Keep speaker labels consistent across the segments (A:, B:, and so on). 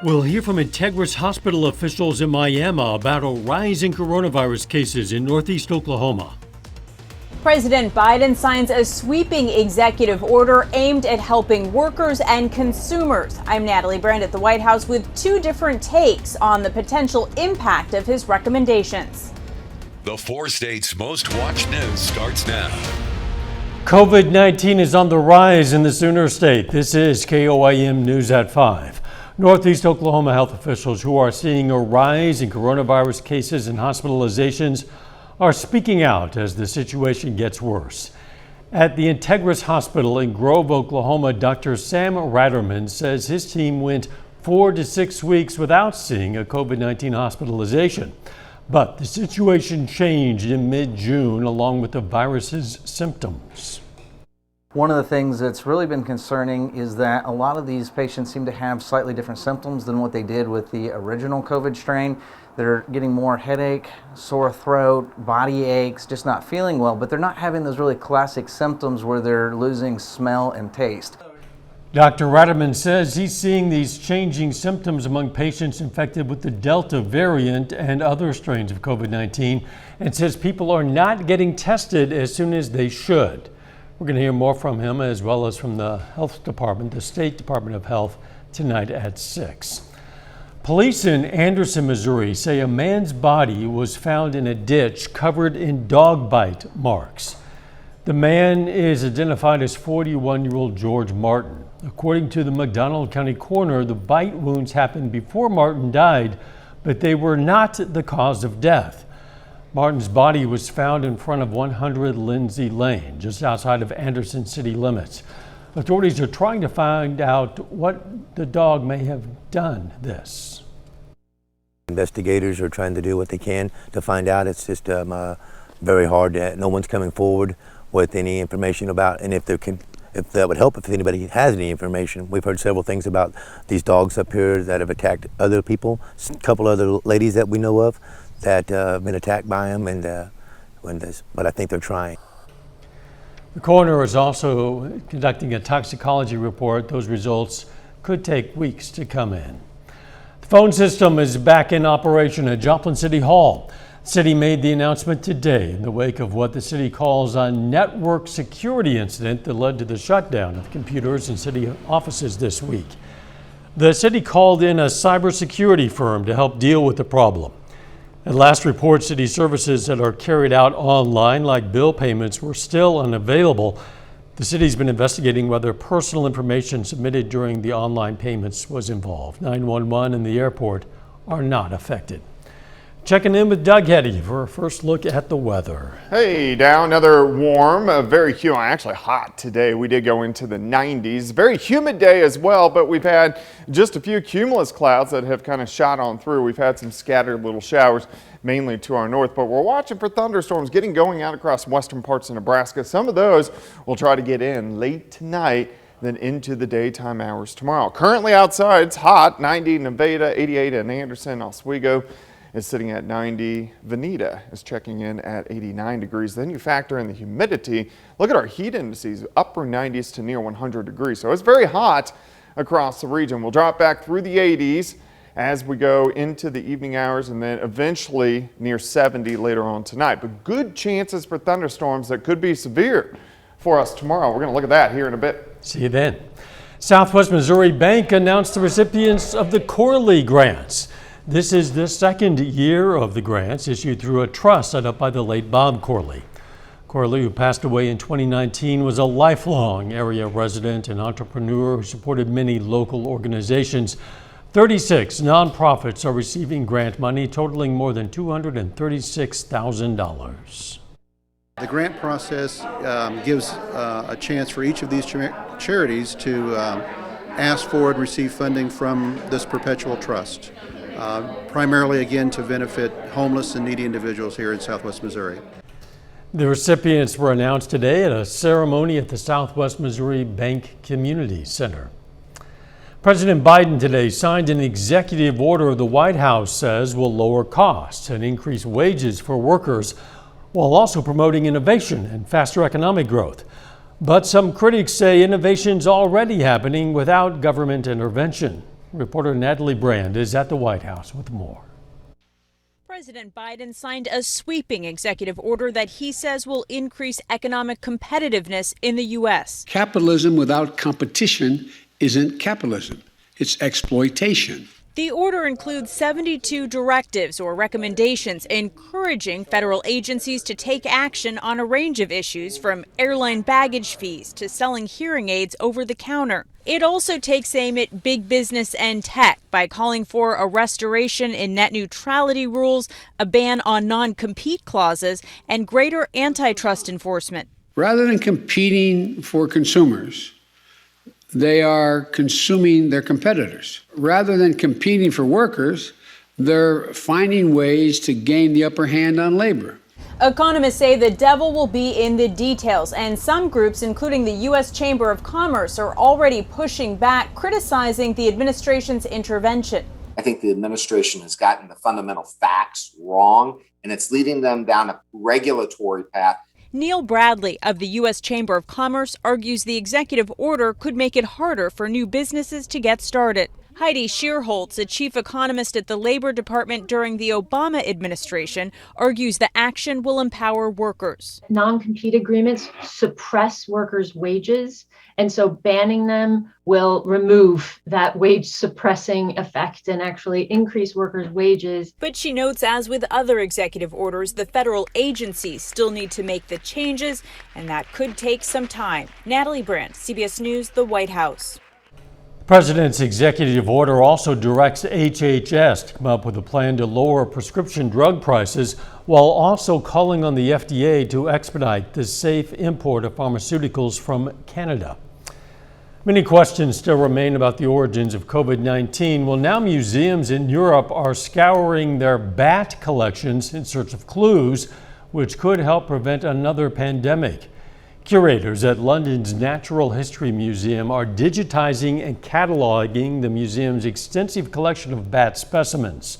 A: We'll hear from Integris Hospital officials in Miami about a rise in coronavirus cases in northeast Oklahoma.
B: President Biden signs a sweeping executive order aimed at helping workers and consumers. I'm Natalie Brand at the White House with two different takes on the potential impact of his recommendations.
C: The four states' most watched news starts now.
A: COVID-19 is on the rise in the Sooner State. This is KOAM News at 5. Northeast Oklahoma health officials who are seeing a rise in coronavirus cases and hospitalizations are speaking out as the situation gets worse. At the Integris Hospital in Grove, Oklahoma, Dr. Sam Ratterman says his team went 4 to 6 weeks without seeing a COVID-19 hospitalization. But the situation changed in mid-June along with the virus's symptoms.
D: One of the things that's really been concerning is that a lot of these patients seem to have slightly different symptoms than what they did with the original COVID strain. They're getting more headache, sore throat, body aches, just not feeling well, but they're not having those really classic symptoms where they're losing smell and taste.
A: Dr. Ratterman says he's seeing these changing symptoms among patients infected with the Delta variant and other strains of COVID-19 and says people are not getting tested as soon as they should. We're going to hear more from him as well as from the Health Department, the State Department of Health, tonight at 6. Police in Anderson, Missouri say a man's body was found in a ditch covered in dog bite marks. The man is identified as 41-year-old George Martin. According to the McDonald County coroner, the bite wounds happened before Martin died, but they were not the cause of death. Martin's body was found in front of 100 Lindsay Lane, just outside of Anderson city limits. Authorities are trying to find out what the dog may have done this.
E: Investigators are trying to do what they can to find out. It's just very hard. No one's coming forward with any information about, and if that would help if anybody has any information. We've heard several things about these dogs up here that have attacked other people, a couple other ladies that we know of that have been attacked by them, but I think they're trying.
A: The coroner is also conducting a toxicology report. Those results could take weeks to come in. The phone system is back in operation at Joplin City Hall. The city made the announcement today in the wake of what the city calls a network security incident that led to the shutdown of computers in city offices this week. The city called in a cybersecurity firm to help deal with the problem. At last report, city services that are carried out online, like bill payments, were still unavailable. The city's been investigating whether personal information submitted during the online payments was involved. 911 and the airport are not affected. Checking in with Doug Hetty for a first look at the weather.
F: Hey, down another warm, very humid, actually hot today. We did go into the 90s. Very humid day as well, but we've had just a few cumulus clouds that have kind of shot on through. We've had some scattered little showers, mainly to our north, but we're watching for thunderstorms getting going out across western parts of Nebraska. Some of those will try to get in late tonight, then into the daytime hours tomorrow. Currently outside, it's hot, 90 in Nevada, 88 in Anderson, Oswego is sitting at 90. Veneta is checking in at 89 degrees. Then you factor in the humidity. Look at our heat indices, upper 90s to near 100 degrees. So it's very hot across the region. We'll drop back through the 80s as we go into the evening hours and then eventually near 70 later on tonight. But good chances for thunderstorms that could be severe for us tomorrow. We're going to look at that here in a bit.
A: See you then. Southwest Missouri Bank announced the recipients of the Corley grants. This is the second year of the grants issued through a trust set up by the late Bob Corley. Corley, who passed away in 2019, was a lifelong area resident and entrepreneur who supported many local organizations. 36 nonprofits are receiving grant money totaling more than $236,000.
G: The grant process gives a chance for each of these charities to ask for and receive funding from this perpetual trust. Primarily, again, to benefit homeless and needy individuals here in Southwest Missouri.
A: The recipients were announced today at a ceremony at the Southwest Missouri Bank Community Center. President Biden today signed an executive order the White House says will lower costs and increase wages for workers while also promoting innovation and faster economic growth. But some critics say innovation's already happening without government intervention. Reporter Natalie Brand is at the White House with more.
B: President Biden signed a sweeping executive order that he says will increase economic competitiveness in the U.S.
H: Capitalism without competition isn't capitalism, it's exploitation.
B: The order includes 72 directives or recommendations encouraging federal agencies to take action on a range of issues, from airline baggage fees to selling hearing aids over the counter. It also takes aim at big business and tech by calling for a restoration in net neutrality rules, a ban on non-compete clauses, and greater antitrust enforcement.
H: Rather than competing for consumers, they are consuming their competitors. Rather than competing for workers, they're finding ways to gain the upper hand on labor.
B: Economists say the devil will be in the details, and some groups, including the U.S. Chamber of Commerce, are already pushing back, criticizing the administration's intervention.
I: I think the administration has gotten the fundamental facts wrong, and it's leading them down a regulatory path.
B: Neil Bradley of the U.S. Chamber of Commerce argues the executive order could make it harder for new businesses to get started. Heidi Shearholtz, a chief economist at the Labor Department during the Obama administration, argues the action will empower workers.
J: Non-compete agreements suppress workers' wages, and so banning them will remove that wage suppressing effect and actually increase workers' wages.
B: But she notes, as with other executive orders, the federal agencies still need to make the changes, and that could take some time. Natalie Brandt, CBS News, the White House.
A: The president's executive order also directs HHS to come up with a plan to lower prescription drug prices, while also calling on the FDA to expedite the safe import of pharmaceuticals from Canada. Many questions still remain about the origins of COVID-19. Well, now museums in Europe are scouring their bat collections in search of clues which could help prevent another pandemic. Curators at London's Natural History Museum are digitizing and cataloging the museum's extensive collection of bat specimens.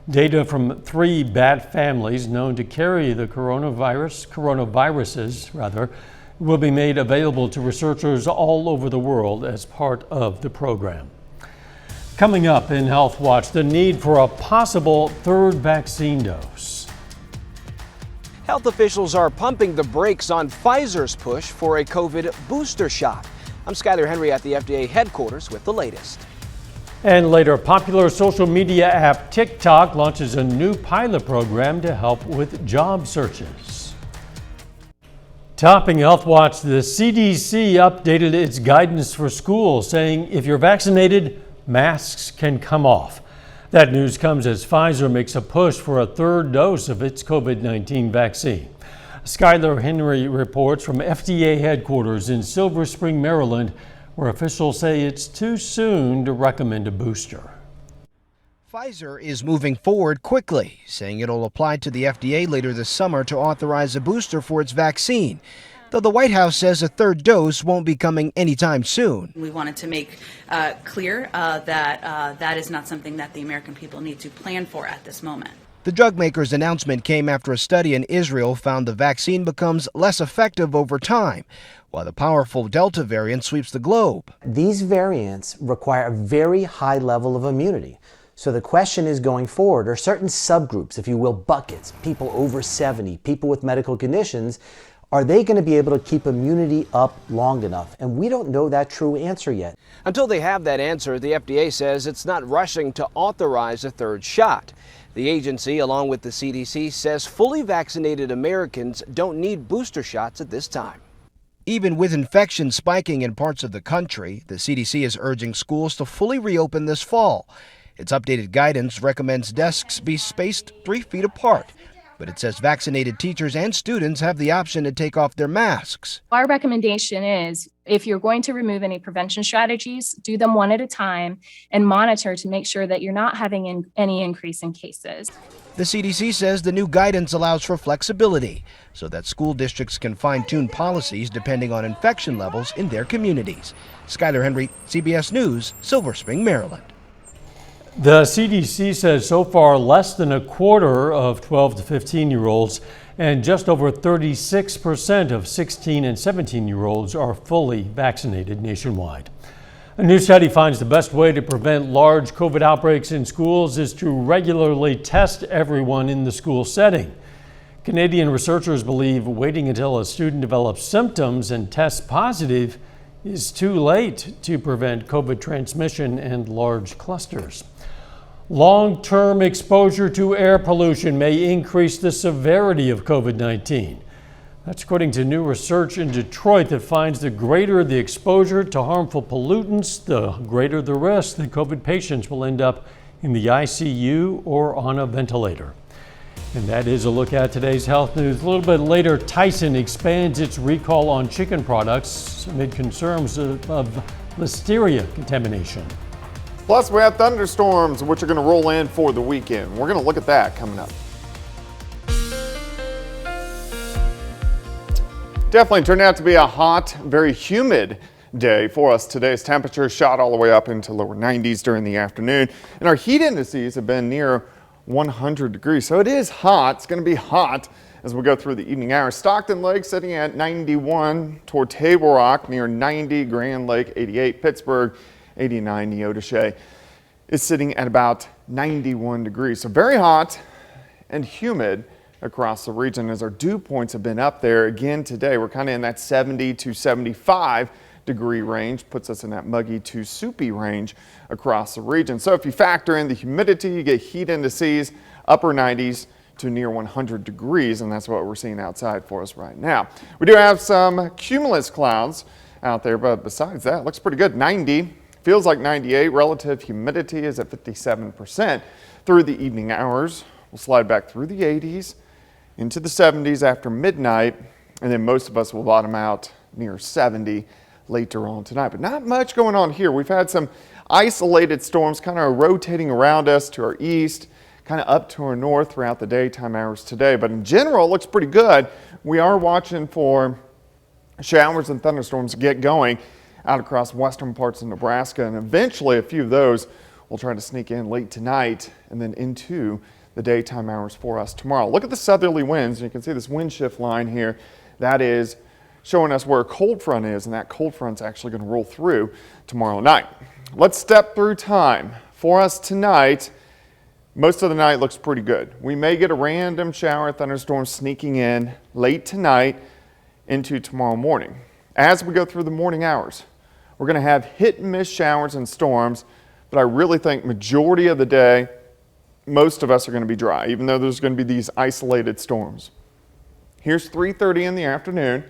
A: Data from 3 bat families known to carry the coronaviruses, will be made available to researchers all over the world as part of the program. Coming up in Health Watch, the need for a possible third vaccine dose.
K: Health officials are pumping the brakes on Pfizer's push for a COVID booster shot. I'm Skyler Henry at the FDA headquarters with the latest.
A: And later, popular social media app TikTok launches a new pilot program to help with job searches. Topping Health Watch, the CDC updated its guidance for schools, saying if you're vaccinated, masks can come off. That news comes as Pfizer makes a push for a third dose of its COVID-19 vaccine. Skyler Henry reports from FDA headquarters in Silver Spring, Maryland, where officials say it's too soon to recommend a booster.
K: Pfizer is moving forward quickly, saying it'll apply to the FDA later this summer to authorize a booster for its vaccine, though the White House says a third dose won't be coming anytime soon.
L: We wanted to make clear that that is not something that the American people need to plan for at this moment.
K: The drug maker's announcement came after a study in Israel found the vaccine becomes less effective over time, while the powerful Delta variant sweeps the globe.
M: These variants require a very high level of immunity. So the question is, going forward, are certain subgroups, if you will, buckets, people over 70, people with medical conditions, are they going to be able to keep immunity up long enough? And we don't know that true answer yet.
K: Until they have that answer, the FDA says it's not rushing to authorize a third shot. The agency, along with the CDC, says fully vaccinated Americans don't need booster shots at this time. Even with infections spiking in parts of the country, the CDC is urging schools to fully reopen this fall. Its updated guidance recommends desks be spaced 3 feet apart, but it says vaccinated teachers and students have the option to take off their masks.
N: Our recommendation is, if you're going to remove any prevention strategies, do them one at a time and monitor to make sure that you're not having any increase in cases.
K: The CDC says the new guidance allows for flexibility so that school districts can fine-tune policies depending on infection levels in their communities. Skyler Henry, CBS News, Silver Spring, Maryland.
A: The CDC says so far less than a quarter of 12 to 15-year-olds and just over 36% of 16 and 17-year-olds are fully vaccinated nationwide. A new study finds the best way to prevent large COVID outbreaks in schools is to regularly test everyone in the school setting. Canadian researchers believe waiting until a student develops symptoms and tests positive is too late to prevent COVID transmission and large clusters. Long-term exposure to air pollution may increase the severity of COVID-19. That's according to new research in Detroit that finds the greater the exposure to harmful pollutants, the greater the risk that COVID patients will end up in the ICU or on a ventilator. And that is a look at today's health news. A little bit later, Tyson expands its recall on chicken products amid concerns of listeria contamination.
F: Plus, we have thunderstorms, which are going to roll in for the weekend. We're going to look at that coming up. Definitely turned out to be a hot, very humid day for us. Today's temperature shot all the way up into lower 90s during the afternoon, and our heat indices have been near 100 degrees. So it is hot. It's going to be hot as we go through the evening hours. Stockton Lake sitting at 91, toward Table Rock near 90, Grand Lake 88, Pittsburgh 89, Neodesha is sitting at about 91 degrees. So very hot and humid across the region as our dew points have been up there again today. We're kind of in that 70 to 75 degree range, puts us in that muggy to soupy range across the region. So if you factor in the humidity, you get heat indices, upper 90s to near 100 degrees, and that's what we're seeing outside for us right now. We do have some cumulus clouds out there, but besides that, it looks pretty good. 90, feels like 98. Relative humidity is at 57% through the evening hours. We'll slide back through the 80s into the 70s after midnight, and then most of us will bottom out near 70 later on tonight. But not much going on here. We've had some isolated storms kind of rotating around us to our east, kind of up to our north throughout the daytime hours today. But in general, it looks pretty good. We are watching for showers and thunderstorms to get going out across western parts of Nebraska, and eventually a few of those will try to sneak in late tonight and then into the daytime hours for us tomorrow. Look at the southerly winds. You can see this wind shift line here. That is showing us where a cold front is, and that cold front's actually going to roll through tomorrow night. Let's step through time. For us tonight, most of the night looks pretty good. We may get a random shower thunderstorm sneaking in late tonight into tomorrow morning. As we go through the morning hours, we're going to have hit and miss showers and storms, but I really think majority of the day, most of us are going to be dry, even though there's going to be these isolated storms. Here's 3:30 in the afternoon.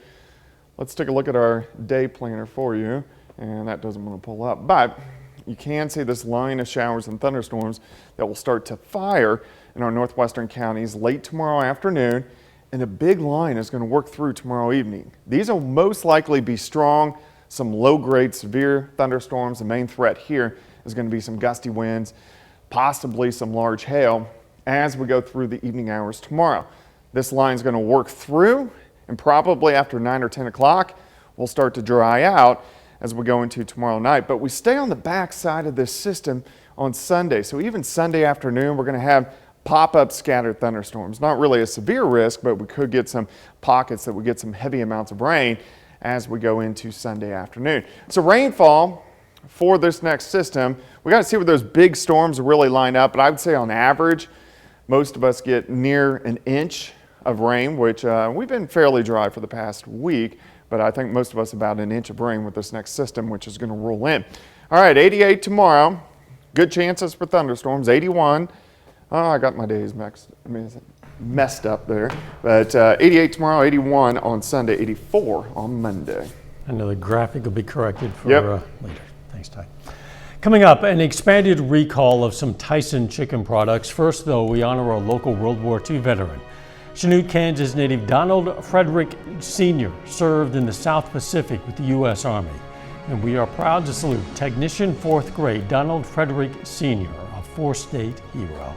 F: Let's take a look at our day planner for you, and that doesn't want to pull up, but you can see this line of showers and thunderstorms that will start to fire in our northwestern counties late tomorrow afternoon, and a big line is going to work through tomorrow evening. These will most likely be strong, some low-grade severe thunderstorms. The main threat here is going to be some gusty winds, possibly some large hail as we go through the evening hours tomorrow. This line is going to work through, and probably after 9 or 10 o'clock, we'll start to dry out as we go into tomorrow night. But we stay on the back side of this system on Sunday. So even Sunday afternoon, we're going to have pop-up scattered thunderstorms. Not really a severe risk, but we could get some pockets that we get some heavy amounts of rain as we go into Sunday afternoon. So rainfall for this next system, we got to see where those big storms really line up, but I would say on average, most of us get near an inch of rain, which we've been fairly dry for the past week, but I think most of us about an inch of rain with this next system, which is going to roll in. All right, 88 tomorrow, good chances for thunderstorms, 81. Oh, I got my days messed up there, but 88 tomorrow, 81 on Sunday, 84 on Monday.
A: I know the graphic will be corrected for later. Thanks, Ty. Coming up, an expanded recall of some Tyson chicken products. First, though, we honor a local World War II veteran. Chanute, Kansas native Donald Frederick Sr. served in the South Pacific with the U.S. Army. And we are proud to salute Technician 4th grade Donald Frederick Sr., a 4-state hero.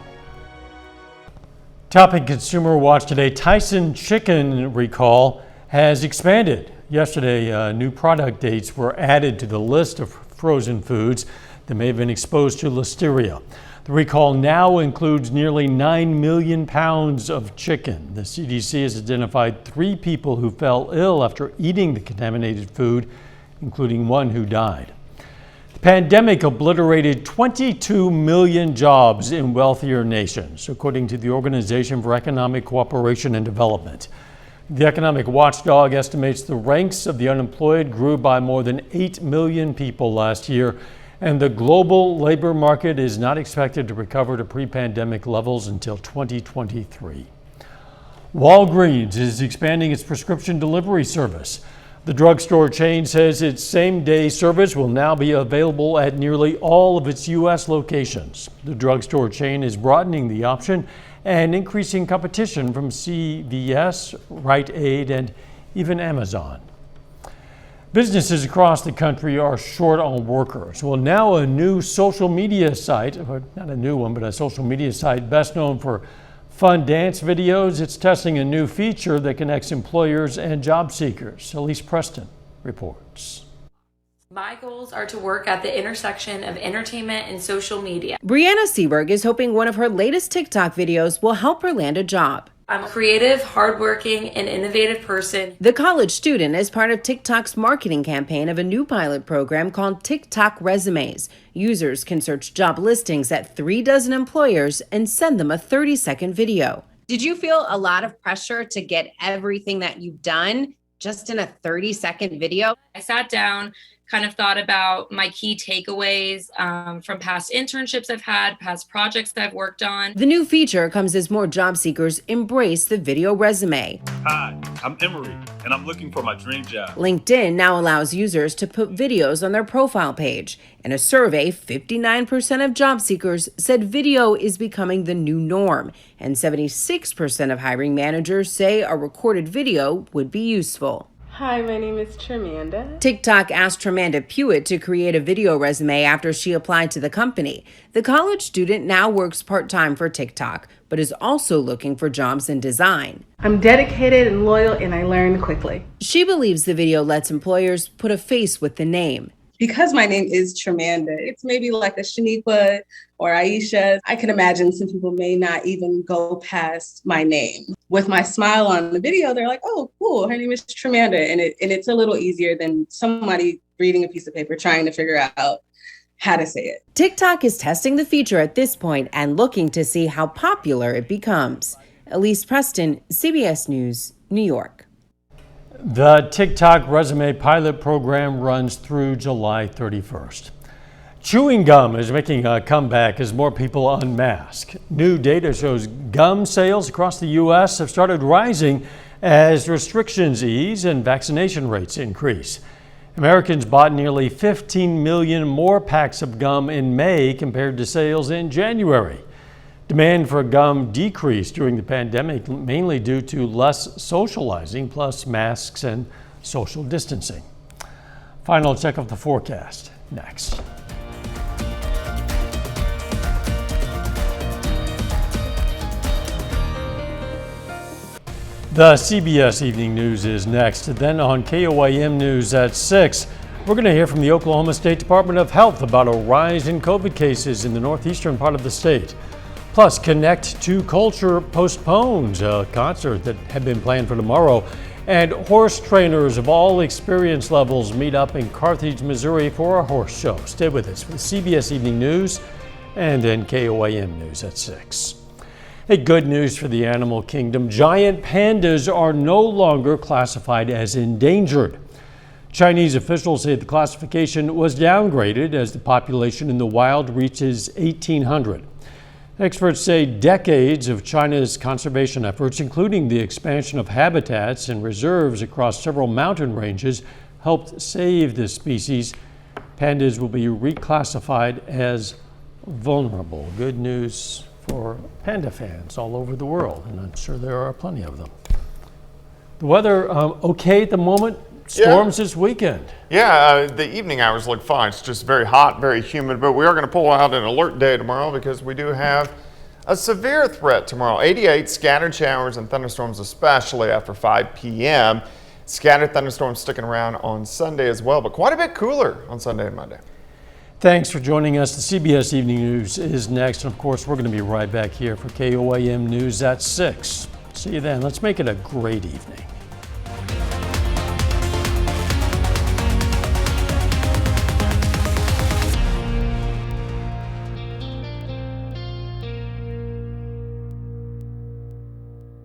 A: Top in Consumer Watch today, Tyson chicken recall has expanded. Yesterday, new product dates were added to the list of frozen foods that may have been exposed to listeria. The recall now includes nearly 9 million pounds of chicken. The CDC has identified 3 people who fell ill after eating the contaminated food, including one who died. The Pandemic obliterated 22 million jobs in wealthier nations, according to the Organization for Economic Cooperation and Development. The economic watchdog estimates the ranks of the unemployed grew by more than 8 million people last year, and the global labor market is not expected to recover to pre-pandemic levels until 2023. Walgreens is expanding its prescription delivery service. The drugstore chain says its same-day service will now be available at nearly all of its U.S. locations. The drugstore chain is broadening the option and increasing competition from CVS, Rite Aid, and even Amazon. Businesses across the country are short on workers. Well, now a new social media site, or not a new one, but a social media site best known for fun dance videos, it's testing a new feature that connects employers and job seekers. Elise Preston reports.
O: My goals are to work at the intersection of entertainment and social media.
P: Brianna Seberg is hoping one of her latest TikTok videos will help her land a job.
O: I'm a creative, hardworking, and innovative person.
P: The college student is part of TikTok's marketing campaign of a new pilot program called TikTok Resumes. Users can search job listings at 36 employers and send them a 30-second video.
Q: Did you feel a lot of pressure to get everything that you've done just in a 30-second video?
R: I sat down, kind of thought about my key takeaways from past internships I've had, past projects that I've worked on.
P: The new feature comes as more job seekers embrace the video resume.
S: Hi, I'm Emery, and I'm looking for my dream job.
P: LinkedIn now allows users to put videos on their profile page. In a survey, 59% of job seekers said video is becoming the new norm, and 76% of hiring managers say a recorded video would be useful.
T: Hi, my name is Tremanda.
P: TikTok asked Tremanda Pewitt to create a video resume after she applied to the company. The college student now works part-time for TikTok, but is also looking for jobs in design.
T: I'm dedicated and loyal, and I learn quickly.
P: She believes the video lets employers put a face with the name.
T: Because my name is Tremanda, it's maybe like a Shaniqua or Aisha. I can imagine some people may not even go past my name. With my smile on the video, they're like, oh, cool, her name is Tremanda. And it's a little easier than somebody reading a piece of paper trying to figure out how to say it.
P: TikTok is testing the feature at this point and looking to see how popular it becomes. Elise Preston, CBS News, New York.
A: The TikTok Resume pilot program runs through July 31st. Chewing gum is making a comeback as more people unmask. New data shows gum sales across the U.S. have started rising as restrictions ease and vaccination rates increase. Americans bought nearly 15 million more packs of gum in May compared to sales in January. Demand for gum decreased during the pandemic, mainly due to less socializing, plus masks and social distancing. Final check of the forecast next. The CBS Evening News is next. Then on KOAM News at 6, we're going to hear from the Oklahoma State Department of Health about a rise in COVID cases in the northeastern part of the state. Plus, Connect to Culture postpones a concert that had been planned for tomorrow. And horse trainers of all experience levels meet up in Carthage, Missouri for a horse show. Stay with us for the CBS Evening News and then KOAM News at 6. Hey, good news for the animal kingdom. Giant pandas are no longer classified as endangered. Chinese officials say the classification was downgraded as the population in the wild reaches 1,800. Experts say decades of China's conservation efforts, including the expansion of habitats and reserves across several mountain ranges, helped save this species. Pandas will be reclassified as vulnerable. Good news for panda fans all over the world, and I'm sure there are plenty of them. The weather okay at the moment. Storms this weekend.
F: Yeah, the evening hours look fine. It's just very hot, very humid, but we are going to pull out an alert day tomorrow because we do have a severe threat tomorrow. 88 scattered showers and thunderstorms, especially after 5 p.m. Scattered thunderstorms sticking around on Sunday as well, but quite a bit cooler on Sunday and Monday.
A: Thanks for joining us. The CBS Evening News is next. And of course, we're going to be right back here for KOAM News at 6. See you then. Let's make it a great evening.